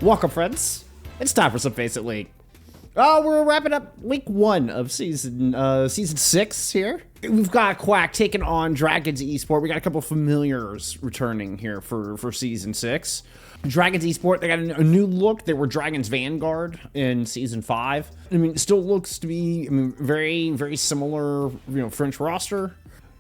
Welcome, friends. It's time for some FACEIT League. We're wrapping up week 1 of season 6 here. We've got Quack taking on Dragons Esports. We got a couple of familiars returning here for season 6. Dragons Esports, they got a new look. They were Dragons Vanguard in season 5. I mean, it still looks to be, very, very similar, French roster.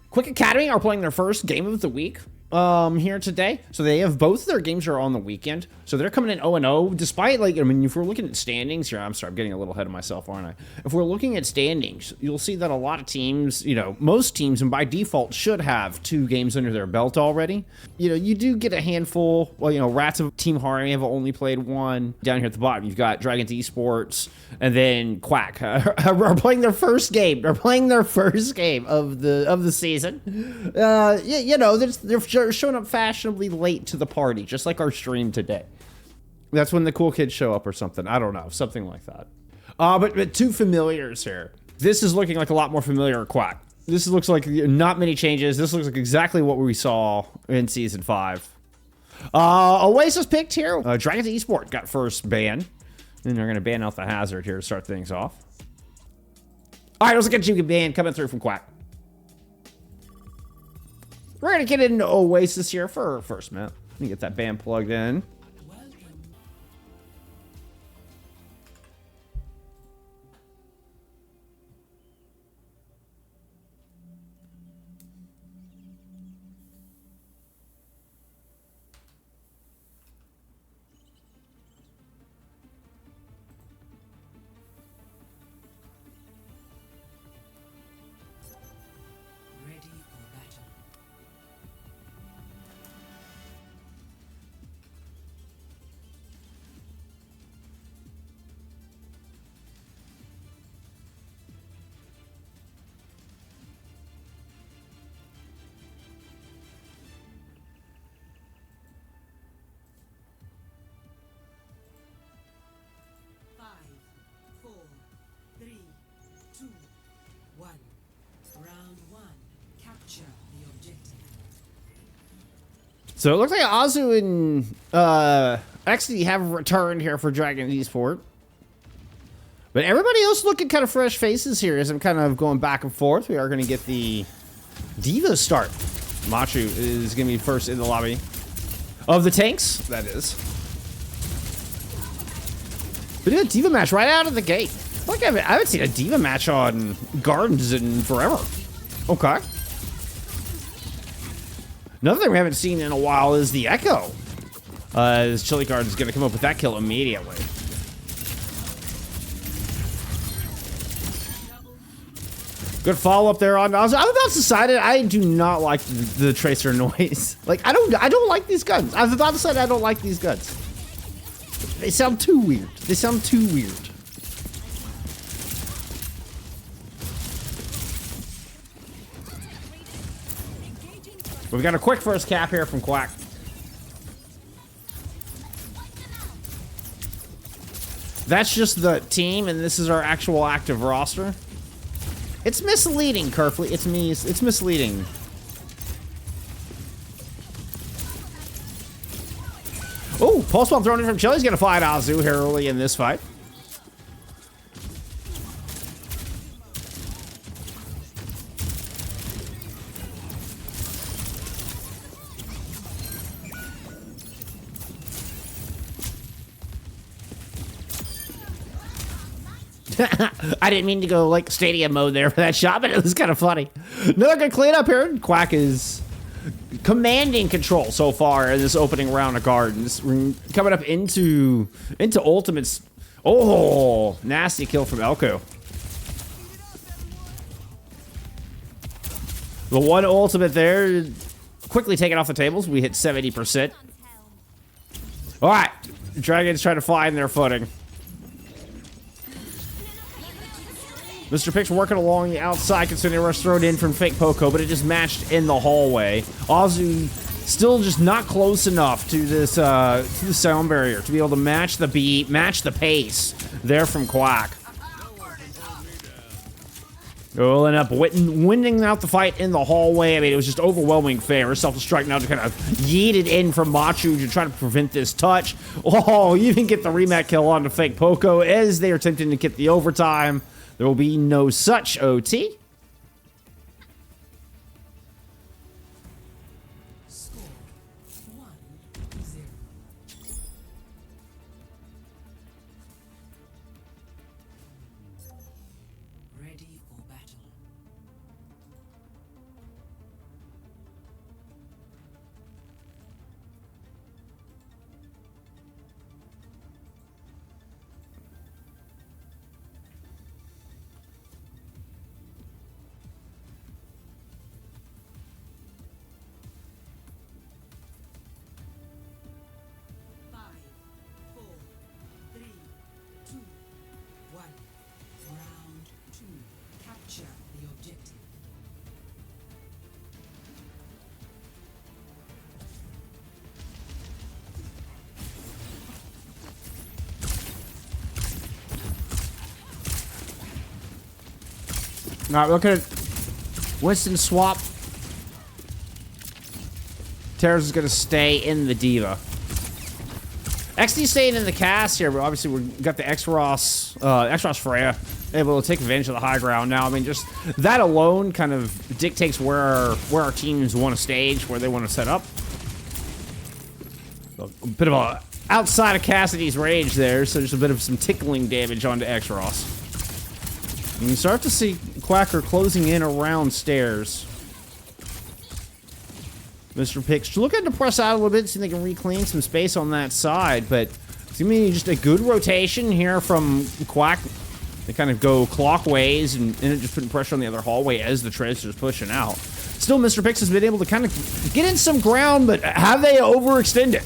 Quick Academy are playing their first game of the week here today. So they have both their games are on the weekend. So they're coming in 0-0, despite, if we're looking at standings here, I'm sorry, I'm getting a little ahead of myself, aren't I? If we're looking at standings, you'll see that a lot of teams, most teams, and by default, should have 2 games under their belt already. You do get a handful, Rats of Team Harmony have only played 1. Down here at the bottom, you've got Dragons Esports, and then Quack are playing their first game. They're playing their first game of the season. They're showing up fashionably late to the party, just like our stream today. That's when the cool kids show up or something. I don't know, something like that. But 2 familiars here. This is looking like a lot more familiar Quack. This looks like not many changes. This looks like exactly what we saw in season 5. Oasis picked here. Dragons Esports got first ban. Then they're gonna ban out the hazard here to start things off. All right, let's get you ban coming through from Quack. We're gonna get into Oasis here for our first map. Let me get that band plugged in. So it looks like Azu and XD have returned here for Dragon Esports. But everybody else looking kind of fresh faces here as I'm kind of going back and forth. We are going to get the Diva start. Machu is going to be first in the lobby of the tanks, that is. We did a Diva match right out of the gate. I haven't seen a Diva match on Gardens in forever. Okay. Another thing we haven't seen in a while is the Echo. As Chili Guard is going to come up with that kill immediately. Good follow-up there on Oz. I've about decided I do not like the tracer noise. I don't like these guns. I've about decided I don't like these guns. They sound too weird. They sound too weird. We've got a quick first cap here from Quack. That's just the team, and this is our actual active roster. It's misleading, Kerfley. It's misleading. Oh, pulse bomb thrown in from Chili's gonna fly at Azu here early in this fight. I didn't mean to go stadium mode there for that shot, but it was kind of funny. Another good cleanup here. Quack is commanding control so far in this opening round of Gardens. We're coming up into ultimates. Oh, nasty kill from Elko. The one ultimate there, quickly taken off the tables. We hit 70%. All right, Dragons trying to find their footing. Mr. Pick's working along the outside, considering rush thrown in from Fake Poco, but it just matched in the hallway. Azu still just not close enough to this to the sound barrier to be able to match the beat, match the pace there from Quack. We'll end up winning out the fight in the hallway. I mean, it was just overwhelming favor. Self-destruct now to kind of yeet it in from Machu to try to prevent this touch. Oh, you even get the remat kill on the fake Poco as they are attempting to get the overtime. There will be no such OT. All right, look at Winston swap. Terrace is going to stay in the Diva. XD staying in the cast here, but obviously we got the X-Ross Freya able to take advantage of the high ground now. I mean, just that alone kind of dictates where our teams want to stage, where they want to set up. A bit of a outside of Cassidy's range there, so there's a bit of some tickling damage onto X-Ross. And you start to see Quacker closing in around stairs. Mr. Pix looking to press out a little bit so they can reclaim some space on that side, but it's gonna be just a good rotation here from Quack. They kind of go clockways and it just putting pressure on the other hallway as the Tracer's pushing out. Still, Mr. Pix has been able to kind of get in some ground, but have they overextended?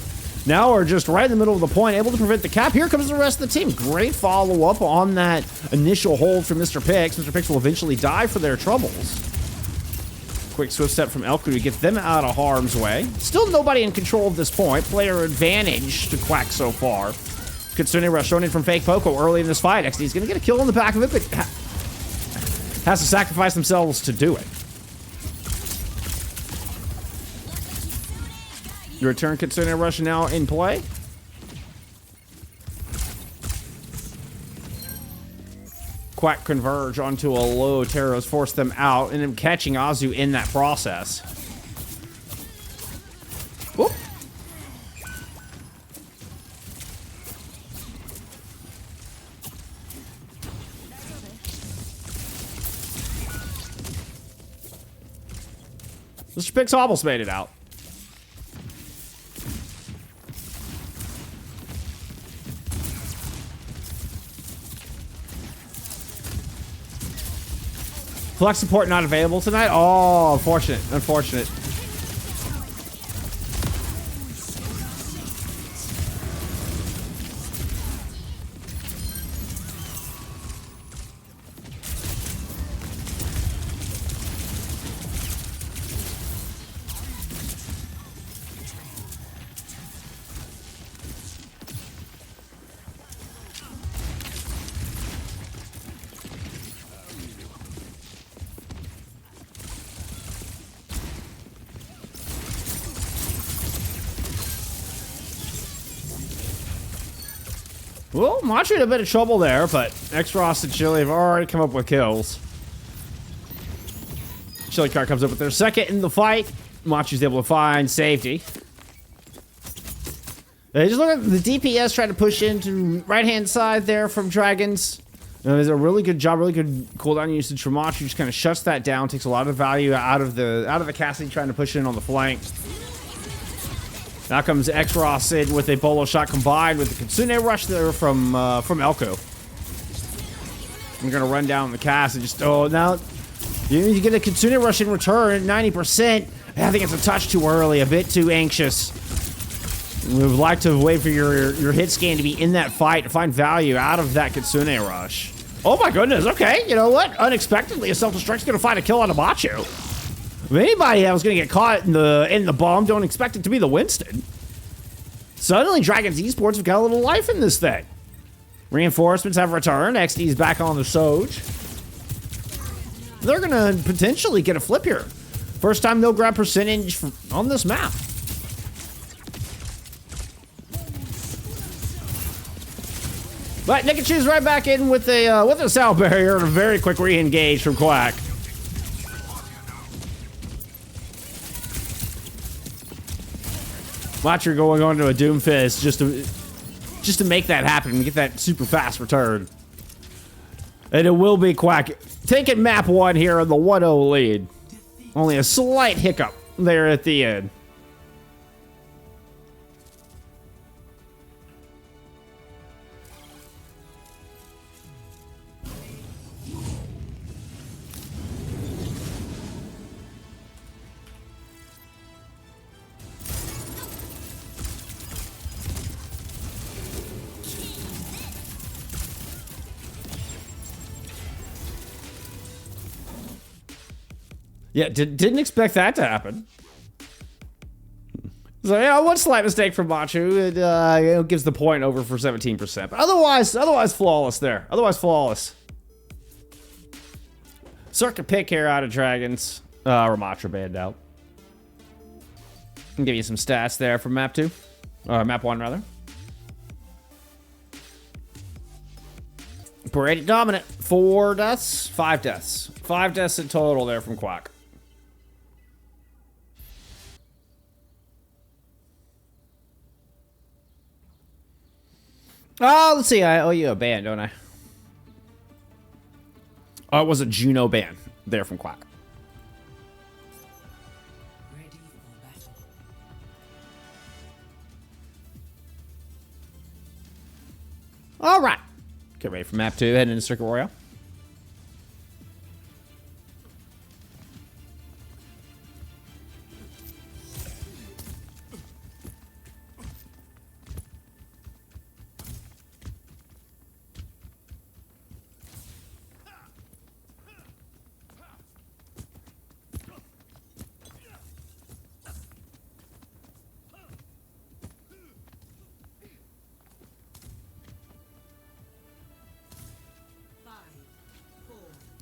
Now are just right in the middle of the point, able to prevent the cap. Here comes the rest of the team. Great follow-up on that initial hold from Mr. Pix. Mr. Pix will eventually die for their troubles. Quick swift step from Elku to get them out of harm's way. Still nobody in control at this point. Player advantage to Quack so far. Kitsune Rush shown in from Fake Poco early in this fight. XD's gonna get a kill in the back of it, but has to sacrifice themselves to do it. Your return Kitsune Rush now in play. Quack converge onto a low. Teros force them out and then catching Azu in that process. Whoop. Mr. Pix almost made it out. Flex support not available tonight? Oh, unfortunate. Unfortunate. Well, Machu in a bit of trouble there, but X-Ross and Chili have already come up with kills. Chili Cart comes up with their second in the fight. Machu's able to find safety. Just look at the DPS trying to push into right-hand side there from Dragons. There's a really good job, really good cooldown usage from Machu. Just kind of shuts that down, takes a lot of value out of the Cassidy trying to push in on the flank. Now comes X-Ross in with a bolo shot combined with the Kitsune Rush there from Elko. We're gonna run down the cast and just now you get a Kitsune Rush in return, 90%. I think it's a touch too early, a bit too anxious. We would like to wait for your hit scan to be in that fight to find value out of that Kitsune Rush. Oh my goodness, okay, you know what? Unexpectedly, a self-destruct's gonna find a kill on a Machu. If anybody that was going to get caught in the bomb, don't expect it to be the Winston. Suddenly, Dragons Esports have got a little life in this thing. Reinforcements have returned. XD's back on the Soj. they're gonna potentially get a flip here. First time they'll grab percentage on this map. But Nikachu's right back in with a sound barrier and a very quick re-engage from Quack. Machu going on to a Doomfist just to make that happen and get that super fast return. And it will be Quack taking map 1 here in the 1-0 lead. Only a slight hiccup there at the end. Yeah, didn't expect that to happen. So yeah, one slight mistake from Machu. It gives the point over for 17%. But otherwise flawless there. Otherwise flawless. Circuit pick here out of Dragons. Ramatra banned out. Can give you some stats there from map 2. Or map 1 rather. Paraded dominant. 4 deaths, 5 deaths. 5 deaths in total there from Quack. Oh, let's see. I owe you a ban, don't I? Oh, it was a Juno ban there from Quack. Ready for battle. All right. Get ready for map 2. Heading into Circuit Royale.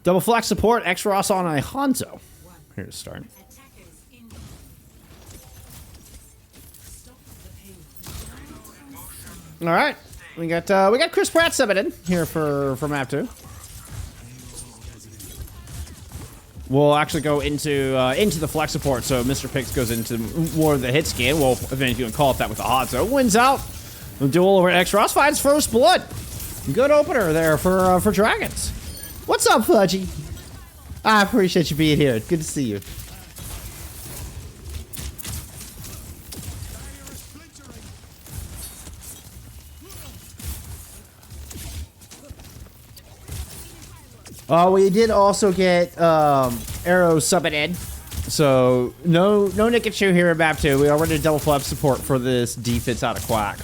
Double flex support, X-Ross on a Hanzo. Here to start. All right, we got Chris Pratt subbing in here for map 2. We'll actually go into the flex support, so Mr. Pix goes into more of the hit scan. Well, if you can call it that with the Hanzo. Wins out. The duel over X-Ross finds first blood. Good opener there for Dragons. What's up, Fudgy? I appreciate you being here. Good to see you. We did also get Arrow subbing in. So no Nikachu here in map 2. We already did double flap support for this defense out of Quack.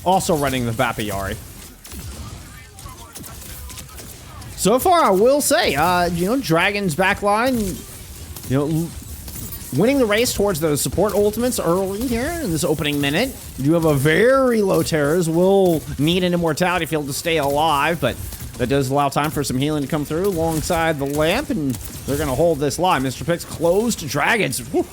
Also running the Vapayari. So far, I will say, Dragon's backline, winning the race towards those support ultimates early here in this opening minute. You have a very low Terrors, will need an immortality field to stay alive, but that does allow time for some healing to come through alongside the lamp, and they're going to hold this line. Mr. Pix close to Dragons. Whew.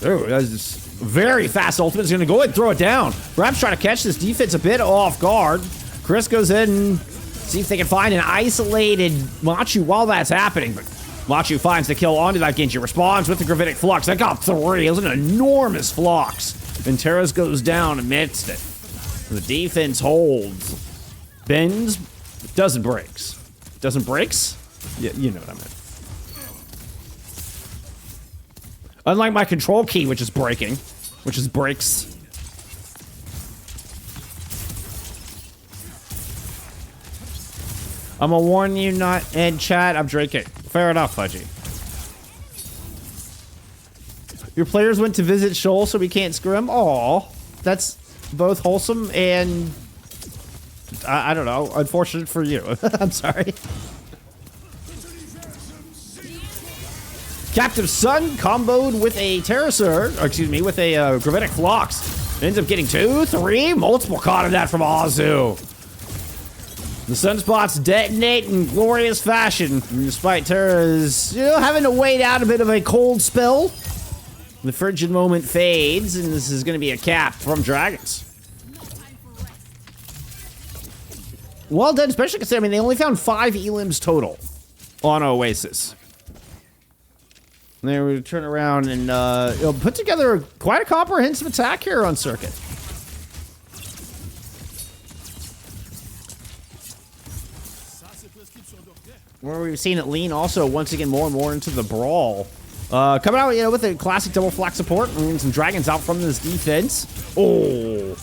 That's very fast ultimate. He's going to go ahead and throw it down. Perhaps trying to catch this defense a bit off guard. Chris goes in and see if they can find an isolated Machu while that's happening, but Machu finds the kill onto that Genji, responds with the Gravitic Flux. That got 3. It was an enormous Flux. And Terras goes down amidst it. The defense holds. Bends, doesn't breaks. Doesn't breaks? Yeah, you know what I meant. Unlike my control key, which is breaking, which is breaks. I'm gonna warn you not in chat. I'm drinking. Fair enough, Fudgy. Your players went to visit Shoal, so we can't screw him. Aw, that's both wholesome and I don't know, unfortunate for you. I'm sorry. Captive Sun comboed with a Terrasur, or excuse me, with a Gravitic Flux. Ends up getting 2, 3, multiple caught in that from Azu. The sunspots detonate in glorious fashion, despite Terra's, having to wait out a bit of a cold spell. The frigid moment fades, and this is going to be a cap from Dragons. Well done, especially considering, they only found 5 elims total on Oasis. And they would turn around and put together quite a comprehensive attack here on Circuit. Where we've seen it lean also once again more and more into the brawl. Coming out, with a classic double flag support, and some Dragons out from this defense. Oh.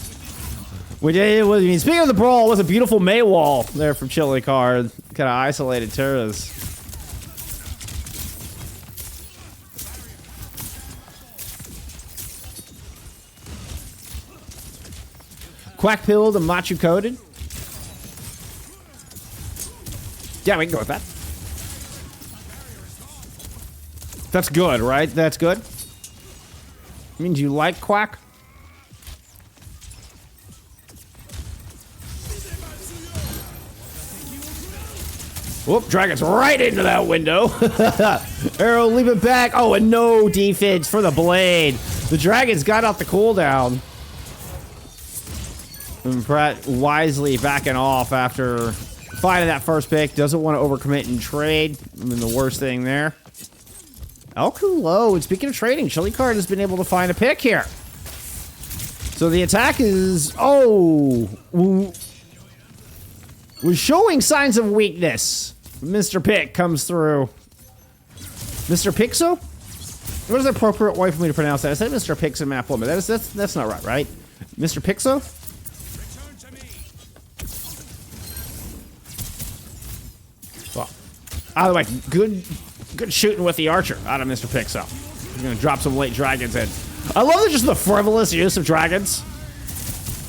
Speaking of the brawl, was a beautiful May wall there from Chili Card. Kind of isolated Terras. Quack pilled and Machu coated. Yeah, we can go with that. That's good, right? That's good. Means you like Quack? Whoop, Dragon's right into that window. Arrow, leave it back. Oh, and no defense for the blade. The Dragons got out the cooldown. And Pratt wisely backing off after finding that first pick. Doesn't want to overcommit and trade. The worst thing there. Elku low. And speaking of trading, Chili Card has been able to find a pick here. So the attack is... Oh. Was showing signs of weakness. Mr. Pick comes through. Mr. Pixo? What is the appropriate way for me to pronounce that? I said Mr. Pix and Map Woman. That's not right, right? Mr. Pixo? Well, either way, good shooting with the archer out of Mr. Pixo. He's gonna drop some late dragons in. I love just the frivolous use of dragons.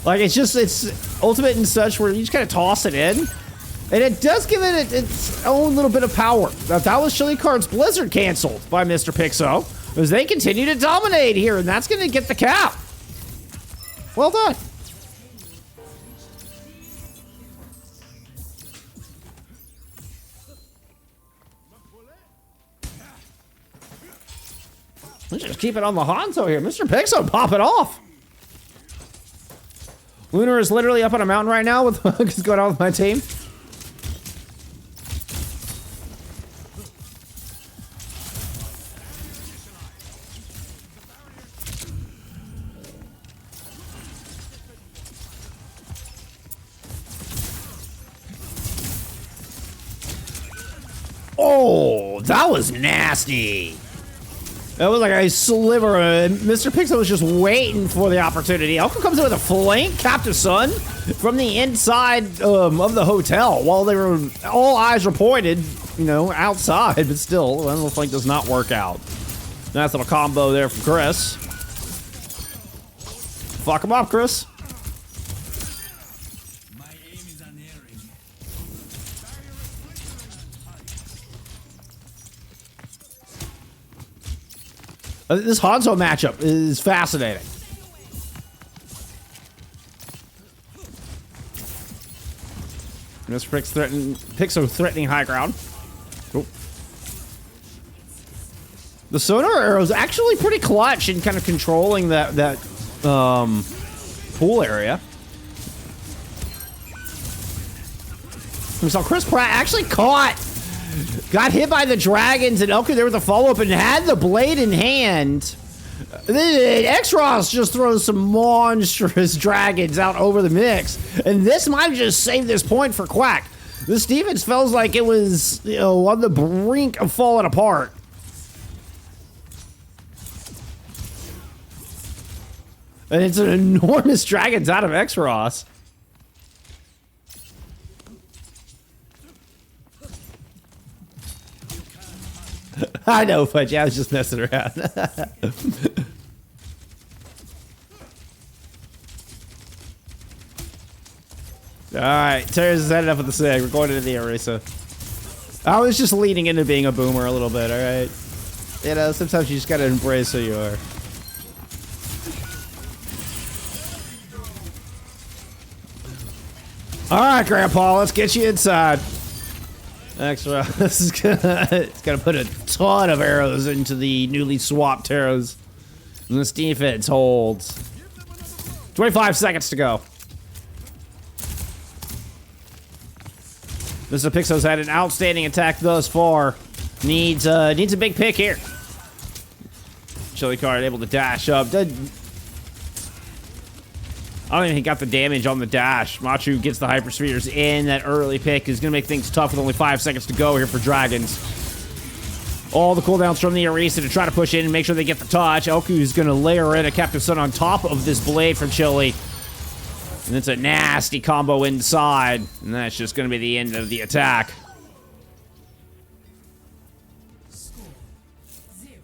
Like, it's ultimate and such where you just kind of toss it in. And it does give it its own little bit of power. Now, that was Chili Card's Blizzard canceled by Mr. Pixo, as they continue to dominate here, and that's going to get the cap. Well done. Let's just keep it on the Hanzo here. Mr. Pixo popping off. Lunar is literally up on a mountain right now with what's going on with my team. Oh, that was nasty. That was like a sliver. Mr. Pixel was just waiting for the opportunity. Elko comes in with a flank, Captive Sun, from the inside of the hotel while they were, all eyes were pointed, outside, but still, the little flank does not work out. Nice little combo there from Chris. Fuck him up, Chris. This Hanzo matchup is fascinating. Mr. Pixo threatening high ground. Oh. The sonar arrow is actually pretty clutch in kind of controlling that pool area. We saw Chris Pratt actually got hit by the dragons, and Elko there with a follow-up and had the blade in hand. Then X-Ross just throws some monstrous dragons out over the mix, and this might just save this point for Quack. This defense feels like it was, on the brink of falling apart. And it's an enormous dragons out of X-Ross. I know, Fudge. I was just messing around. Alright, Terrace had enough of the seg. We're going into the Orisa. I was just leaning into being a boomer a little bit, alright? Sometimes you just gotta embrace who you are. All right, Grandpa, let's get you inside. Extra. This is gonna. It's gonna put a ton of arrows into the newly swapped arrows. And this defense holds. 25 seconds to go. Mr. Pixo's had an outstanding attack thus far. Needs a big pick here. Chili Card able to dash up. I don't even think he got the damage on the dash. Machu gets the Hyperspheres in. That early pick is going to make things tough with only 5 seconds to go here for Dragons. All the cooldowns from the Orisa to try to push in and make sure they get the touch. Elku is going to layer in a Captive Sun on top of this blade from Chili. And it's a nasty combo inside. And that's just going to be the end of the attack. Score 0-2.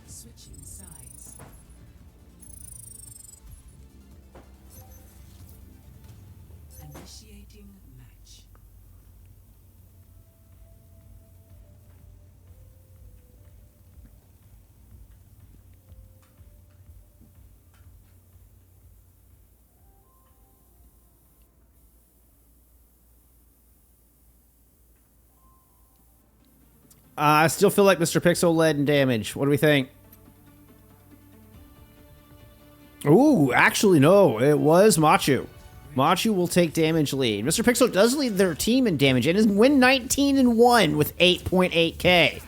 Switching sides. Initiating match. I still feel like Mr. Pixel led in damage. What do we think? Ooh, actually, no. It was Machu. Machu will take damage lead. Mr. Pixel does lead their team in damage and is win 19-1 with 8.8k.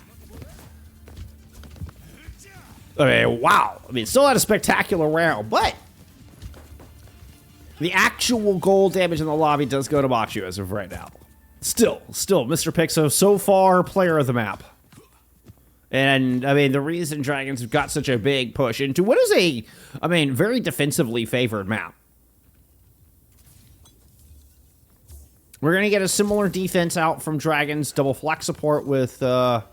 I mean, wow. I mean, still had a spectacular round, but the actual goal damage in the lobby does go to Machu as of right now. Still, Mr. Pixo, so far, player of the map. And, I mean, the reason Dragons have got such a big push into what is a, I mean, very defensively favored map. We're going to get a similar defense out from Dragons. Double flex support with Actival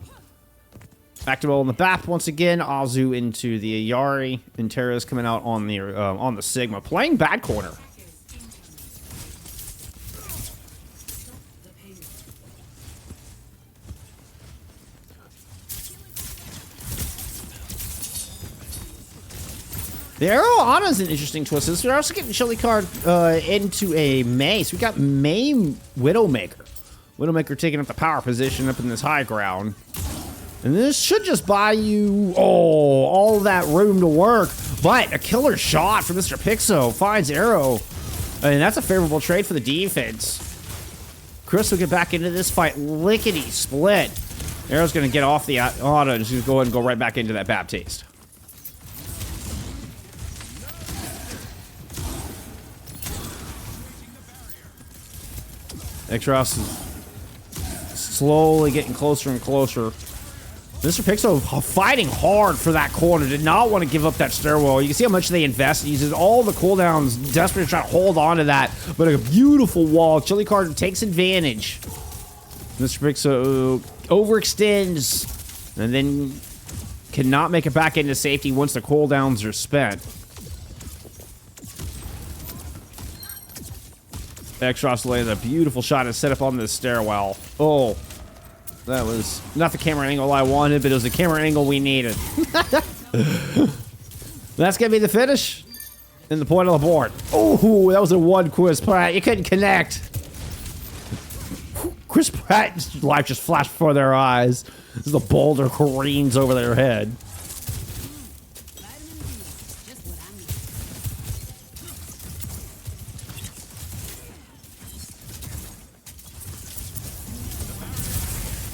in the BAP once again. Azu into the Ayari. And Terra's coming out on the Sigma. Playing bad corner. The Arrow Ana is an interesting twist. We're also getting Chili Card into a May. So we got May Widowmaker. Widowmaker taking up the power position up in this high ground. And this should just buy you, all that room to work. But a killer shot from Mr. Pixo finds Arrow. I mean, that's a favorable trade for the defense. Chris will get back into this fight lickety split. Arrow's going to get off the auto and just going to go ahead and go right back into that Baptiste. Exros is slowly getting closer and closer. Mr. Pixo fighting hard for that corner. Did not want to give up that stairwell. You can see how much they invest. He uses all the cooldowns, desperate to try to hold on to that. But a beautiful wall. Chili Card takes advantage. Mr. Pixo overextends and then cannot make it back into safety once the cooldowns are spent. Exros lands a beautiful shot and set up on this stairwell. Oh, that was not the camera angle I wanted, but it was the camera angle we needed. That's going to be the finish and the point of the board. Oh, that was a one Chris Pratt. You couldn't connect. Chris Pratt's life just flashed before their eyes as the boulder careens over their head.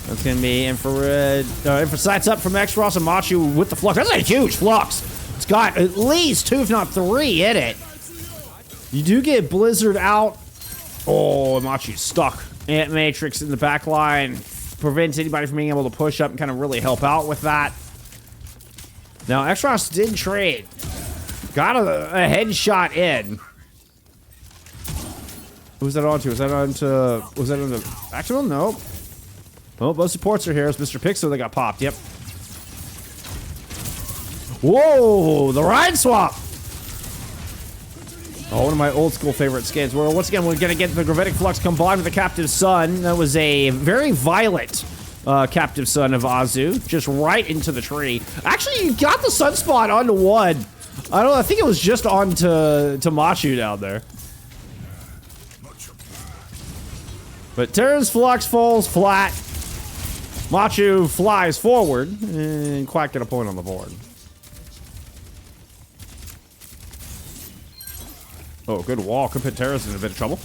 That's going to be infrared. Infrasight's up from X-Ross and Machu with the flux. That's a huge flux. It's got at least 2, if not 3 in it. You do get Blizzard out. Oh, and Machu's stuck. Ant Matrix in the back line prevents anybody from being able to push up and kind of really help out with that. Now, X-Ross did trade. Got a headshot in. Who was that on to? Was that on the Actival? Nope. Oh, both supports are here. It's Mr. Pixel that got popped. Yep. Whoa, the ride swap. Oh, one of my old school favorite skins. Well, once again, we're going to get the Gravitic Flux combined with the Captive Sun. That was a very violent Captive Sun of Azu. Just right into the tree. Actually, you got the Sunspot onto one. I think it was just onto Machu down there. But Terra's Flux falls flat. Machu flies forward, and Quack get a point on the board. Oh, good wall. Could put Terra's in a bit of trouble.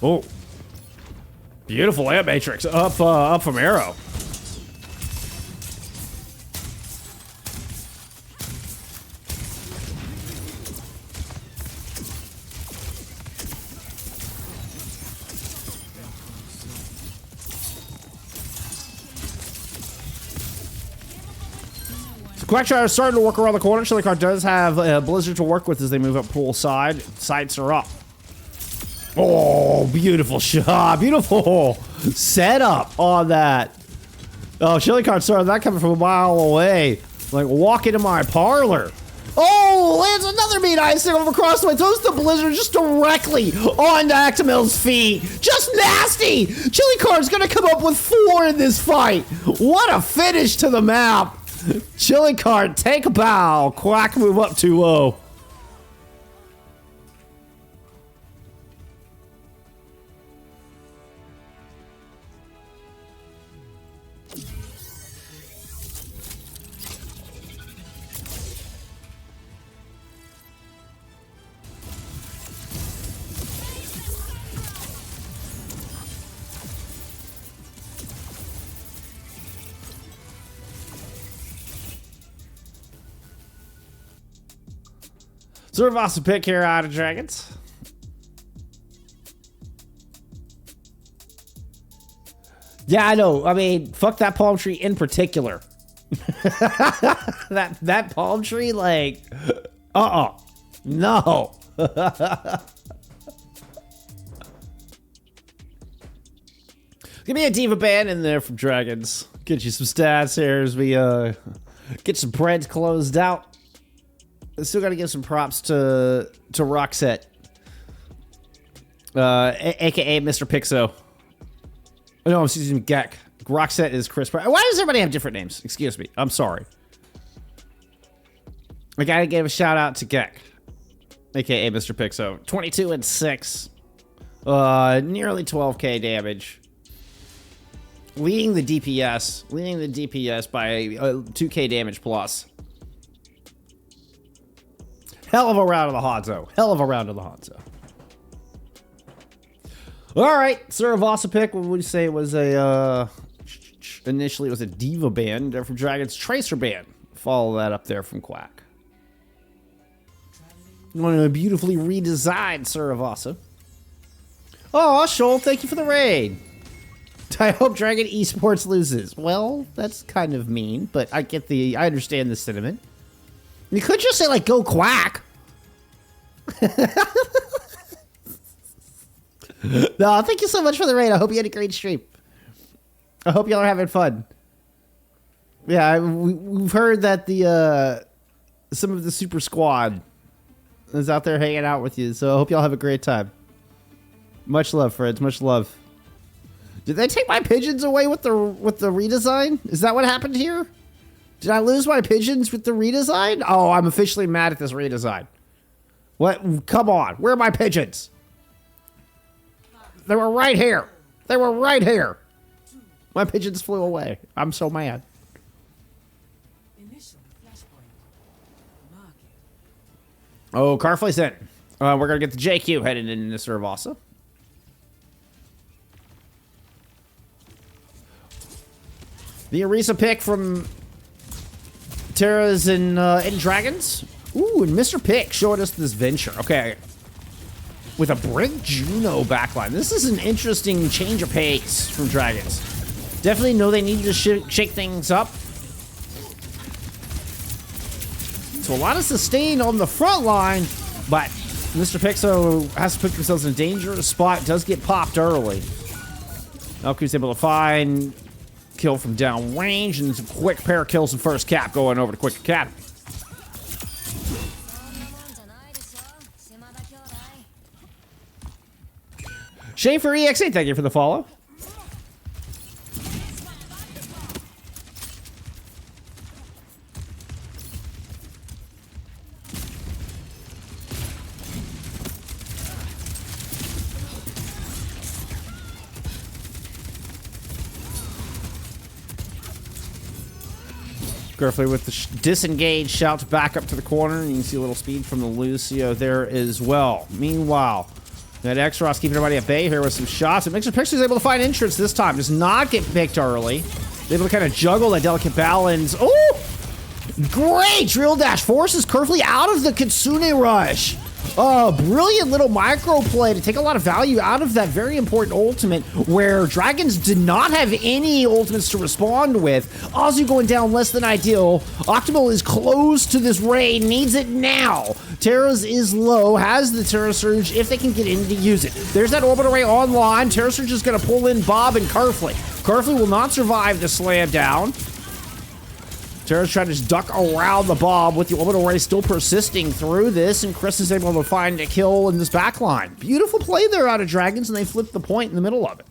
Oh. Beautiful amp matrix up from Arrow. Quackshire is starting to work around the corner. Chilicar does have Blizzard to work with as they move up pool side. Sights are up. Oh, beautiful shot. Beautiful setup on that. Oh, Chilicar started that coming from a mile away. Like, walk into my parlor. Oh, lands another meat icing over across the way. Throws the Blizzard just directly onto Actimil's feet. Just nasty. Chilicar's going to come up with 4 in this fight. What a finish to the map. Chilicar, take a bow. Quack move up 2-0. Suravasa pick here out of Dragons. Yeah, I know. I mean, fuck that palm tree in particular. that palm tree, like, no. Give me a diva band in there from Dragons. Get you some stats here as we get some breads closed out. Still got to give some props to Roxette, aka Mr. Pixo. Oh, no, excuse me, Gek. Roxette is Chris. Why does everybody have different names? Excuse me. I'm sorry. I gotta give a shout out to Gek, aka Mr. Pixo. 22 and 6, nearly 12k damage. Leading the DPS by 2k damage plus. Hell of a round of the Hanzo. Hell of a round of the Hanzo. All right, Suravasa pick. What would you say it was a initially it was a diva band from Dragon's Tracer band. Follow that up there from Quack. One of a beautifully redesigned Suravasa. Oh, Shoal, thank you for the raid. I hope Dragon Esports loses. Well, that's kind of mean, but I understand the sentiment. You could just say, like, go Quack. No, thank you so much for the raid. I hope you had a great stream. I hope y'all are having fun. Yeah, we've heard that some of the super squad is out there hanging out with you, so I hope y'all have a great time. Much love, friends. Much love. Did they take my pigeons away with the redesign? Is that what happened here? Did I lose my pigeons with the redesign? Oh, I'm officially mad at this redesign. What? Come on. Where are my pigeons? They were right here. They were right here. My pigeons flew away. I'm so mad. Initial flashpoint. Market. Oh, Carfly's in. We're going to get the JQ headed into Suravasa. The Orisa pick from Terras and Dragons. Ooh, and Mr. Pick showed us this venture. Okay. With a Brick Juno backline. This is an interesting change of pace from Dragons. Definitely know they need to shake things up. So a lot of sustain on the front line, but Mr. Pixo has to put themselves in a dangerous spot. Does get popped early. Elku's able to find kill from down range and some quick pair kills and first cap going over to Quick Academy. Schaefer EXA, thank you for the follow. Carefully with the disengaged shouts back up to the corner. You can see a little speed from the Lucio there as well. Meanwhile, that X-Ross keeping everybody at bay here with some shots. It makes the Pixie's able to find entrance this time. Does not get picked early. Able to kind of juggle that delicate balance. Oh! Great drill dash. Forces Kerfley out of the Kitsune rush. Brilliant little micro play to take a lot of value out of that very important ultimate where Dragons did not have any ultimates to respond with. Azu going down less than ideal. Optimal is close to this raid, needs it now. Terra's is low, has the Terra Surge if they can get in to use it. There's that Orbit Array online. Terra Surge is going to pull in Bob and Kerfley. Kerfley will not survive the slam down. Terra's trying to just duck around the bomb with the orbital array still persisting through this, and Chris is able to find a kill in this backline. Beautiful play there out of Dragons, and they flip the point in the middle of it.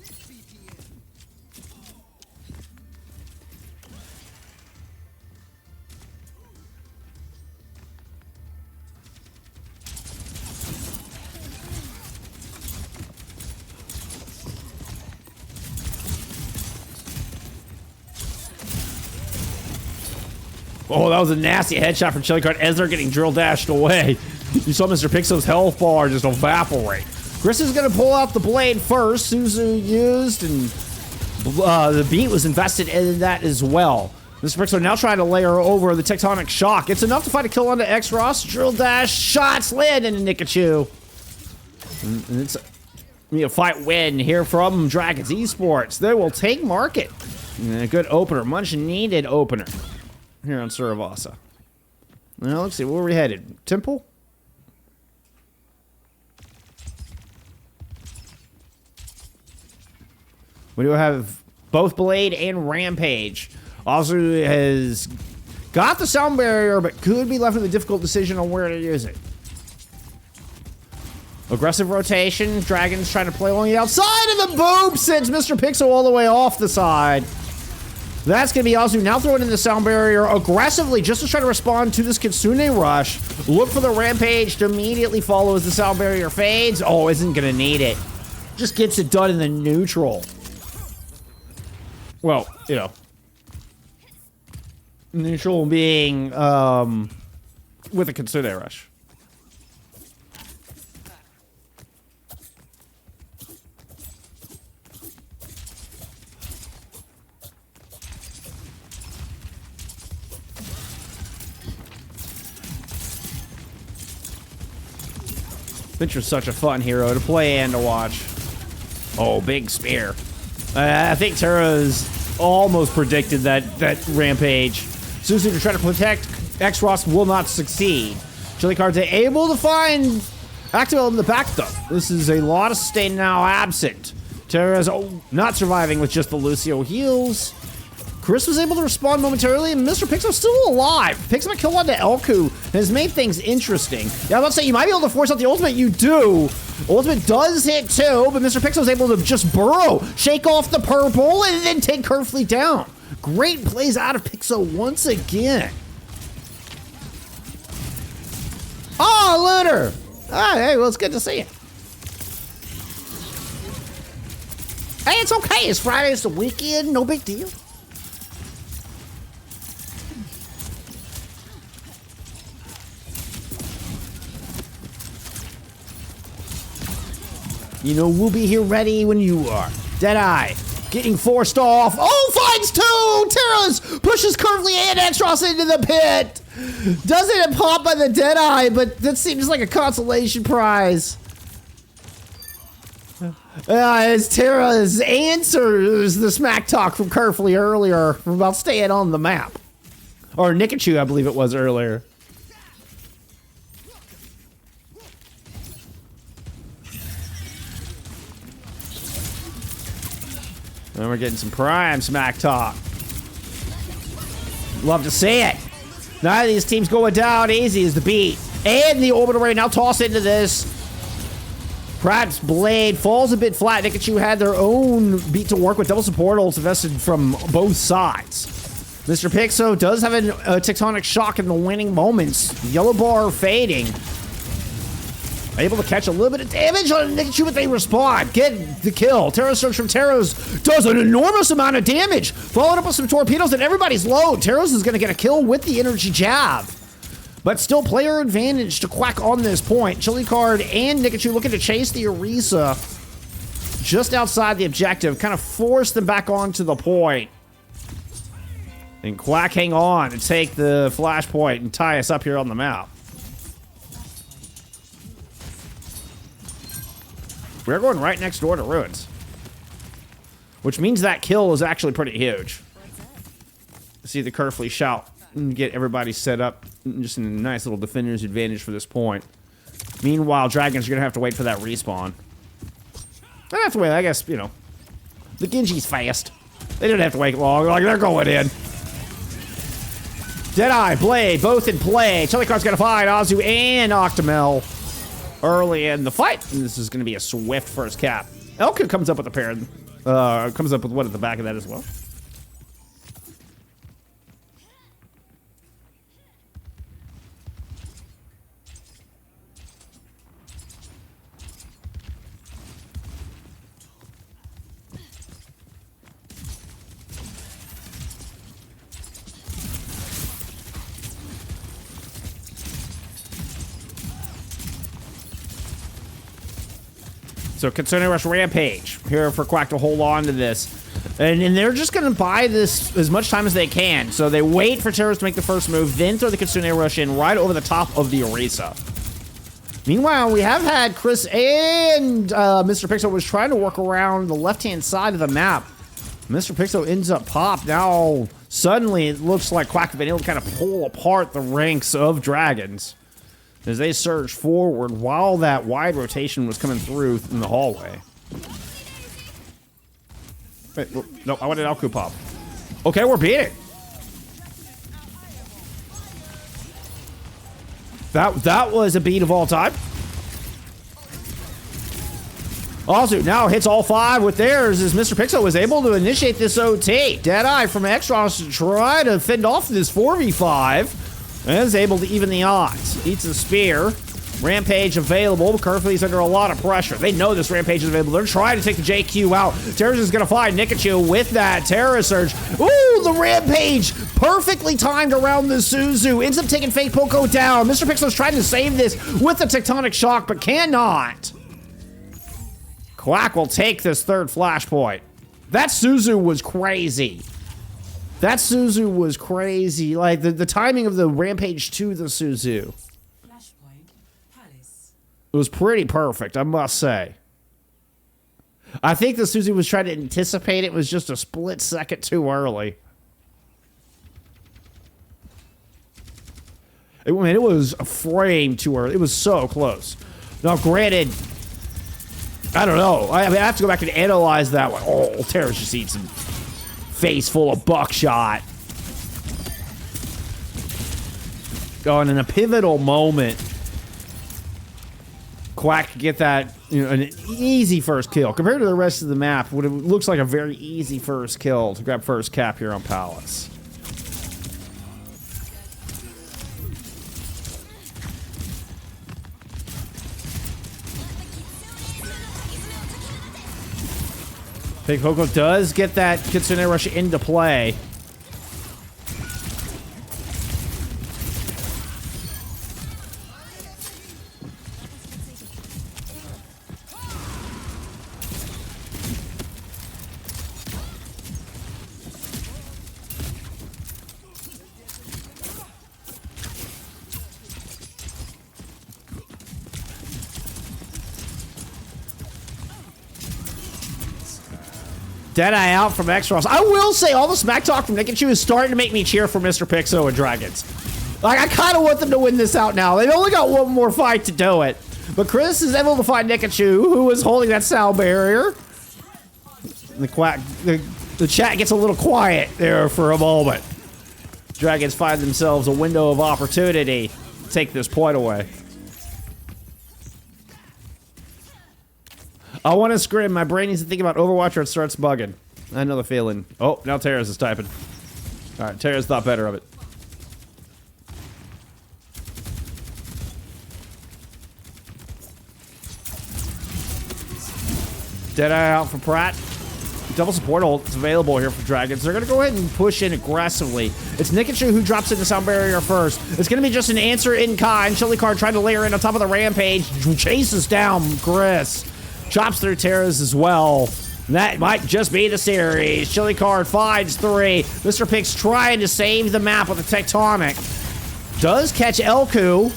Oh, that was a nasty headshot from Chili Card as they're getting drill dashed away. You saw Mr. Pixel's health bar just evaporate. Chris is going to pull out the blade first. Suzu used, and the beat was invested in that as well. Mr. Pixel now trying to layer over the Tectonic Shock. It's enough to find a kill onto X-Ross. Drill dash, shots land into Nikachu. And it's a fight win here from Dragons Esports. They will take market. And a good opener, much needed opener here on Suravasa. Now let's see, where are we headed? Temple? We do have both Blade and Rampage. Also has got the sound barrier, but could be left with a difficult decision on where to use it. Aggressive rotation. Dragons trying to play along the outside of the boom sends Mr. Pixel all the way off the side. That's going to be Azu now throwing in the sound barrier aggressively just to try to respond to this Kitsune rush. Look for the Rampage to immediately follow as the sound barrier fades. Oh, isn't going to need it. Just gets it done in the neutral. Well, you know. Neutral being with a Kitsune rush. Fincher's such a fun hero to play and to watch. Oh, big spear. I think Terra's almost predicted that Rampage. Suzu to try to protect X-Ross will not succeed. Chili Card's able to find Activel in the back though. This is a lot of sustain now absent. Terra's not surviving with just the Lucio heals. Chris was able to respond momentarily, and Mr. Pixel's still alive. Picks up a kill onto Elku, and has made things interesting. Yeah, I'm about to say, you might be able to force out the ultimate. You do. Ultimate does hit too, but Mr. Pixel's able to just burrow, shake off the purple, and then take Kerfley down. Great plays out of Pixel once again. Oh, Looter. Ah, hey, well, it's good to see you. Hey, it's okay. It's Friday. It's the weekend. No big deal. You know, we'll be here ready when you are. Deadeye, getting forced off. Oh, finds two! Terra's pushes Kerfley and X-Ross into the pit. Doesn't pop by the Deadeye, but that seems like a consolation prize. As Terra's answers the smack talk from Kerfley earlier about staying on the map. Or Nikachu, I believe it was earlier. And we're getting some prime smack talk. Love to see it. None of these teams going down easy as the beat. And the orbital ray now toss into this. Pratt's blade falls a bit flat. Nikachu had their own beat to work with. Double support ults invested from both sides. Mr. Pixo does have a tectonic shock in the winning moments. Yellow bar fading. Able to catch a little bit of damage on Nikachu, but they respond. Get the kill. Terra Surge from Teros does an enormous amount of damage. Followed up with some torpedoes, and everybody's low. Teros is going to get a kill with the energy jab. But still player advantage to Quack on this point. Chili Card and Nikachu looking to chase the Orisa just outside the objective. Kind of force them back onto the point. And Quack hang on and take the flashpoint and tie us up here on the map. We're going right next door to Ruins. Which means that kill is actually pretty huge. See the Kerfley shout and get everybody set up. Just in a nice little defender's advantage for this point. Meanwhile, Dragons are going to have to wait for that respawn. They have to wait, I guess, you know. The Genji's fast. They didn't have to wait long. Like, they're going in. Deadeye, Blade, both in play. Chilicar's going to find Azu and Octomel early in the fight. And this is going to be a swift first cap. Elku comes up with a pair. Comes up with one at the back of that as well. So Kitsune Rush Rampage here for Quack to hold on to this. And they're just going to buy this as much time as they can. So they wait for Terrors to make the first move, then throw the Kitsune Rush in right over the top of the Orisa. Meanwhile, we have had Chris and Mr. Pixel was trying to work around the left-hand side of the map. Mr. Pixel ends up popped. Now, suddenly, it looks like Quack have been able to kind of pull apart the ranks of Dragons as they surge forward while that wide rotation was coming through in the hallway. Wait, no, I wanted Alku pop. Okay, we're beating. That was a beat of all time. Also, now hits all 5 with theirs as Mr. Pixel was able to initiate this OT. Deadeye from Extros to try to fend off this 4v5. And is able to even the odds. Eats a spear. Rampage available. Kerfley's under a lot of pressure. They know this Rampage is available. They're trying to take the JQ out. Terra's is going to find Nikachu with that Terra Surge. Ooh, the Rampage perfectly timed around the Suzu. Ends up taking Fake Poco down. Mr. Pixel's trying to save this with the Tectonic Shock, but cannot. Quack will take this third flashpoint. That Suzu was crazy. That Suzu was crazy. Like, the timing of the Rampage to the Suzu. Flashpoint Palace. It was pretty perfect, I must say. I think the Suzu was trying to anticipate it. Was just a split second too early. It was a frame too early. It was so close. Now, granted, I don't know. I have to go back and analyze that one. Oh, Terra's just eats some face full of buckshot. Going in a pivotal moment, Quack could get that, you know, an easy first kill compared to the rest of the map. What it looks like a very easy first kill to grab first cap here on Palace. Big Poco does get that Kitsune Rush into play. Deadeye out from Extros. I will say, all the smack talk from Nikachu is starting to make me cheer for Mr. Pixo and Dragons. Like, I kind of want them to win this out now. They've only got one more fight to do it. But Chris is able to find Nikachu, who was holding that sound barrier. The chat gets a little quiet there for a moment. Dragons find themselves a window of opportunity to take this point away. I want to scream. My brain needs to think about Overwatch or it starts bugging. I know the feeling. Oh, now Terrace is typing. All right, Terrace thought better of it. Deadeye out for Pratt. Double support ult is available here for Dragons. They're going to go ahead and push in aggressively. It's Nikachu who drops into sound barrier first. It's going to be just an answer in kind. Chili Card trying to layer in on top of the Rampage. Chases down Chris. Chops through Terras as well. That might just be the series. Chili Card finds 3. Mr. Pix trying to save the map with a Tectonic. Does catch Elku.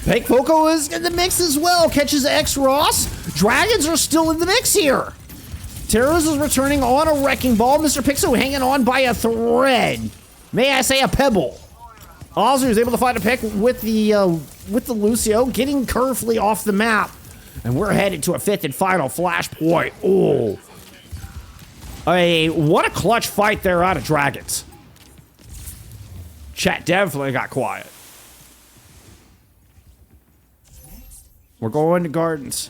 Pink Poco is in the mix as well. Catches X Ross. Dragons are still in the mix here. Terras is returning on a Wrecking Ball. Mr. Pixo hanging on by a thread. May I say a pebble. Ozzy is able to find a pick with the Lucio, getting Curfly off the map. And we're headed to a 5th and final flashpoint. Oh. What a clutch fight there out of Dragons. Chat definitely got quiet. We're going to Gardens.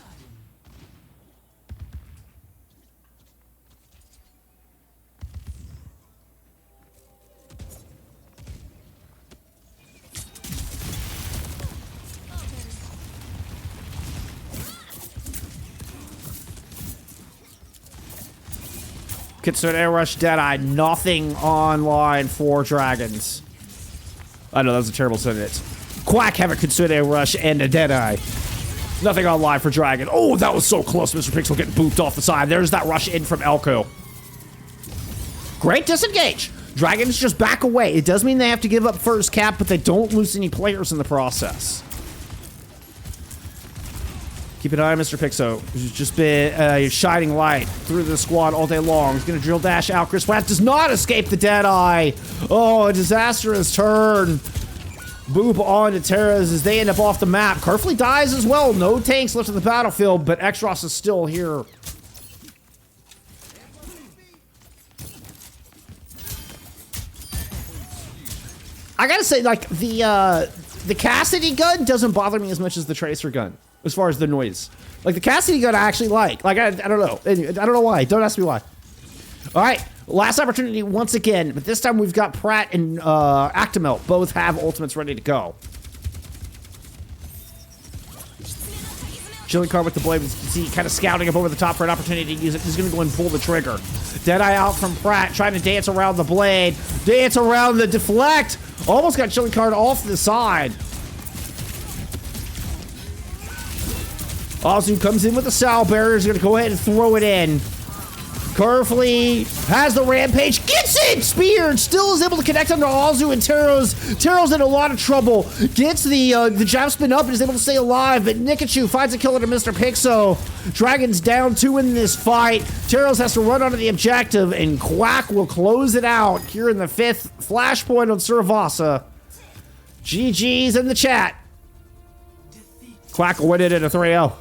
Kitsune Air Rush Deadeye, nothing online for Dragons. I know that was a terrible sentence. Quack have a Kitsune Air Rush and a Deadeye. Nothing online for Dragon. Oh, that was so close. Mr. Pixel getting booped off the side. There's that rush in from Elko. Great disengage. Dragons just back away. It does mean they have to give up first cap, but they don't lose any players in the process. Keep an eye on Mr. Pixo, who's just been shining light through the squad all day long. He's going to drill dash out. Chris Pratt does not escape the Deadeye. Oh, a disastrous turn. Boop on to Terras as they end up off the map. Curfly dies as well. No tanks left on the battlefield, but X-Ross is still here. I gotta say, like, the Cassidy gun doesn't bother me as much as the Tracer gun, as far as the noise. Like, the Cassidy gun I actually like. Like, I don't know. I don't know why. Don't ask me why. All right. Last opportunity once again, but this time we've got Pratt and Actimel. Both have ultimates ready to go. Chilling Card with the blade. You can see kind of scouting up over the top for an opportunity to use it. He's going to go and pull the trigger. Deadeye out from Pratt, trying to dance around the blade. Dance around the deflect. Almost got Chilling Card off the side. Ozu comes in with the Sal barrier. He's going to go ahead and throw it in. Curfly has the Rampage, gets it! Speared, still is able to connect onto Ozu and Taro's. Taro's in a lot of trouble. Gets the jab spin up and is able to stay alive, but Nikachu finds a killer to Mr. Pixo. Dragon's down 2 in this fight. Taro's has to run onto the objective, and Quack will close it out here in the 5th flashpoint on Suravasa. GG's in the chat. Quack will win it at a 3-0.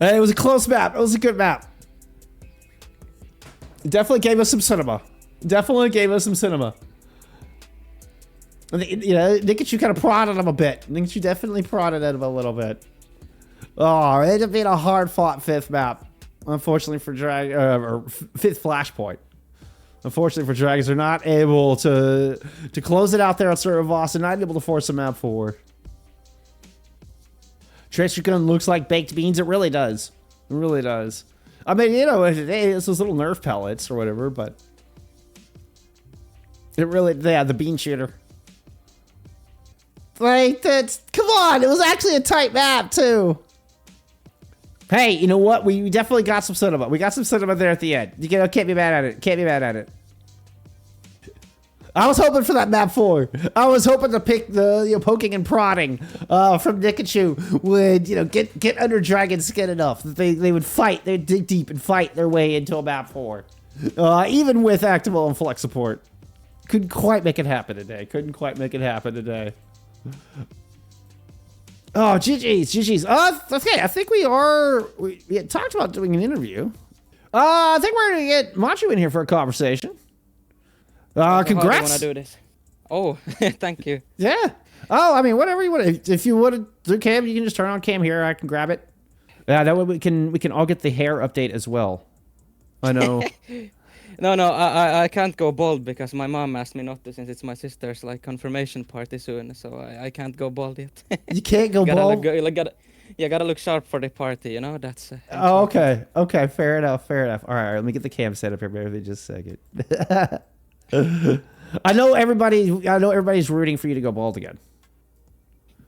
It was a close map. It was a good map. It definitely gave us some cinema. Definitely gave us some cinema. You know, Nikachu kind of prodded him a bit. Nikachu definitely prodded him a little bit. Oh, it ended up being a hard-fought 5th map. Unfortunately for or 5th flashpoint. Unfortunately for Dragons, they're not able to close it out there on Suravasa, not able to force a map forward. Tracer gun looks like baked beans. It really does. It really does. I mean, you know, it's those little Nerf pellets or whatever, but it really, yeah, the bean shooter. Like, that's, come on, it was actually a tight map, too. Hey, you know what? We definitely got some cinema. We got some cinema there at the end. You can't be mad at it. Can't be mad at it. I was hoping for that map 4. I was hoping to pick the poking and prodding from Nikachu would, you know, get under Dragon's skin enough that they would fight. They'd dig deep and fight their way into a map 4. Even with Actival and Flex support. Couldn't quite make it happen today. Couldn't quite make it happen today. Oh, GG's. Okay, I think we had talked about doing an interview. I think we're going to get Machu in here for a conversation. How do you Congrats. want to do this? Oh, thank you. Yeah. Oh, I mean, whatever you want. If you want to do cam, you can just turn on cam here. I can grab it. Yeah, that way we can all get the hair update as well. I know. No, I can't go bald because my mom asked me not to since it's my sister's like confirmation party soon, so I can't go bald yet. You can't go gotta bald. Gotta look sharp for the party, you know. That's. Oh, okay. Okay, fair enough. All right, let me get the cam set up here. Maybe just a second. I know everybody's rooting for you to go bald again.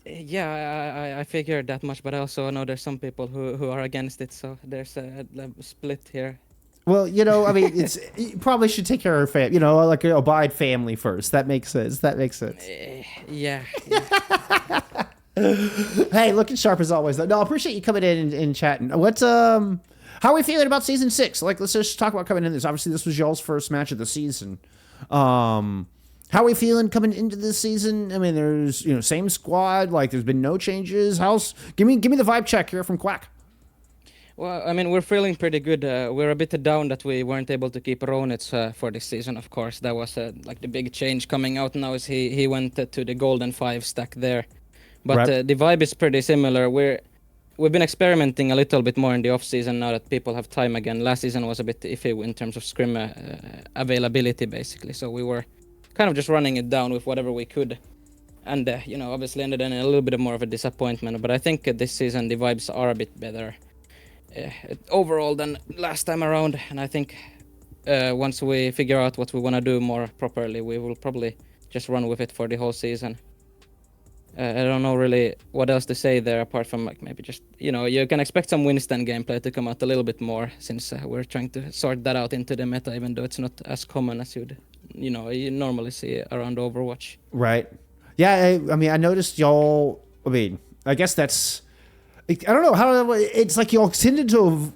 Yeah, I figured that much, but I also know there's some people who are against it, so there's a split here. Well, I mean, you probably should take care of family. Like abide family first. That makes sense. Yeah. Hey, looking sharp as always. Though. No, I appreciate you coming in and chatting. How are we feeling about season 6? Like, let's just talk about coming in this. Obviously, this was y'all's first match of the season. How are we feeling coming into this season? I mean, there's same squad. Like, there's been no changes. Give me the vibe check here from Quack. Well, I mean, we're feeling pretty good. We're a bit down that we weren't able to keep Ronitz for this season, of course. That was like the big change coming out now is he went to the golden 5 stack there. But right. The vibe is pretty similar. We've been experimenting a little bit more in the off-season now that people have time again. Last season was a bit iffy in terms of scrim availability, basically. So we were kind of just running it down with whatever we could. And, obviously ended in a little bit more of a disappointment. But I think this season the vibes are a bit better. Overall than last time around, and I think once we figure out what we want to do more properly, we will probably just run with it for the whole season. I don't know really what else to say there apart from like maybe just you can expect some Winston gameplay to come out a little bit more since we're trying to sort that out into the meta, even though it's not as common as you normally see around Overwatch. Right. Yeah. I mean, I noticed y'all. I mean, I guess that's. I don't know how it's like y'all tended to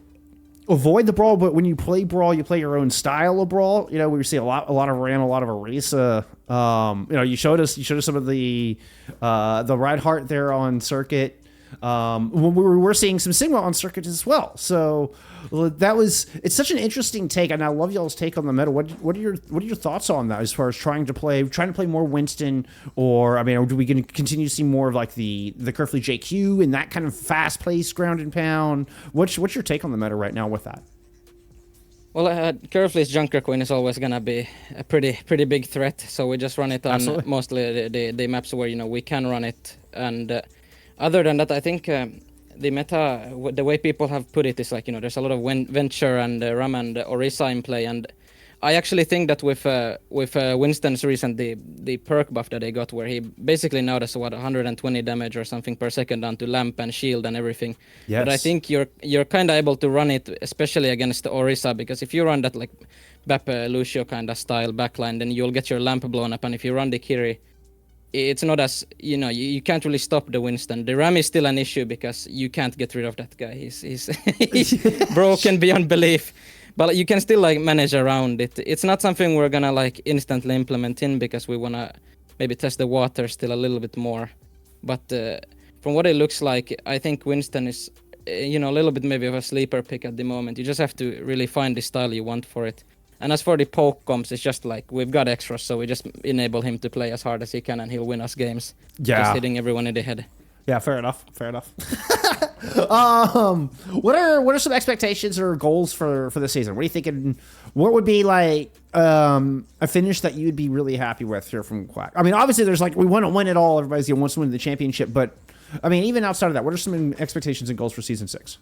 avoid the brawl, but when you play brawl, you play your own style of brawl. We see a lot of Ram, a lot of Orisa. You showed us some of the Reinhardt there on circuit. We're seeing some Sigma on circuit as well. So it's such an interesting take, and I love y'all's take on the meta. What are your thoughts on that as far as trying to play more Winston, or I mean, are we going to continue to see more of like the Kerfley JQ and that kind of fast paced ground and pound? What's your take on the meta right now with that? Well, Kerfley's Junker Queen is always gonna be a pretty big threat, so we just run it on Absolutely. mostly the maps where we can run it, and other than that, I think the meta, the way people have put it is like there's a lot of Venture and Ram and Orisa in play, and I actually think that with Winston's recent the perk buff that they got, where he basically now does 120 damage or something per second onto lamp and shield and everything. Yes. But I think you're kind of able to run it, especially against the Orisa, because if you run that like Bap Lucio kind of style backline, then you'll get your lamp blown up, and if you run the Kiri, it's not as you can't really stop the Winston. The Ram is still an issue because you can't get rid of that guy. He's broken beyond belief. But you can still like manage around it. It's not something we're gonna like instantly implement in because we wanna maybe test the water still a little bit more. But from what it looks like, I think Winston is a little bit maybe of a sleeper pick at the moment. You just have to really find the style you want for it. And as for the poke comps, it's just like we've got extras, so we just enable him to play as hard as he can, and he'll win us games. Yeah. Just hitting everyone in the head. Yeah, fair enough. What are some expectations or goals for the season? What are you thinking? What would be like a finish that you'd be really happy with here from Quack? I mean, obviously there's like we want to win it all. Everybody's wants to win the championship, but I mean, even outside of that, what are some expectations and goals for season 6?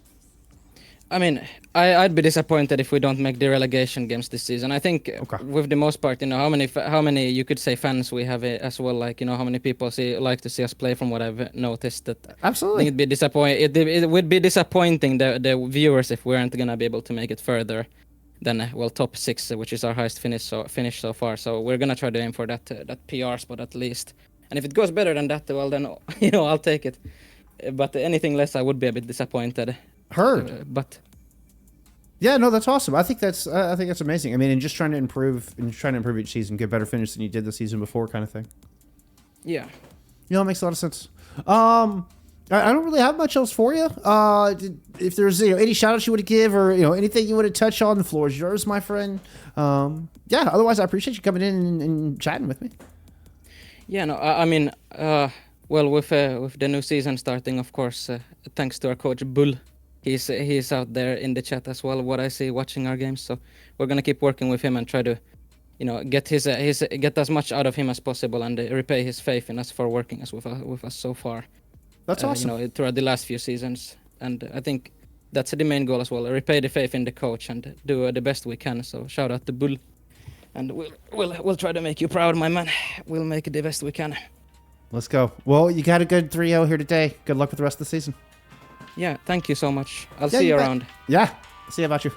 I mean, I'd be disappointed if we don't make the relegation games this season. I think with the most part, how many you could say fans we have as well, like how many people like to see us play. From what I've noticed, that Absolutely, I think it would be disappointing the viewers if we aren't gonna be able to make it further than top 6, which is our highest finish so far. So we're gonna try to aim for that PR spot at least. And if it goes better than that, well then I'll take it. But anything less, I would be a bit disappointed. Heard. But yeah, no, that's awesome. I think that's amazing. I mean, and just trying to improve each season, get better finish than you did the season before, kind of thing. Yeah. It makes a lot of sense. I don't really have much else for you. If there's any shout outs you want to give or anything you want to touch on, the floor is yours, my friend. Yeah. Otherwise, I appreciate you coming in and chatting with me. Yeah, no, I mean, well, with the new season starting, of course, thanks to our coach Bull, he's out there in the chat as well. What I see watching our games, so we're gonna keep working with him and try to, get get as much out of him as possible and repay his faith in us for working with us so far. That's awesome. Throughout the last few seasons, and I think that's the main goal as well. Repay the faith in the coach and do the best we can. So shout out to Bull, and we'll try to make you proud, my man. We'll make the best we can. Let's go. Well, you got a good 3-0 here today. Good luck with the rest of the season. Yeah, thank you so much. I'll see you around. Yeah, see you about you.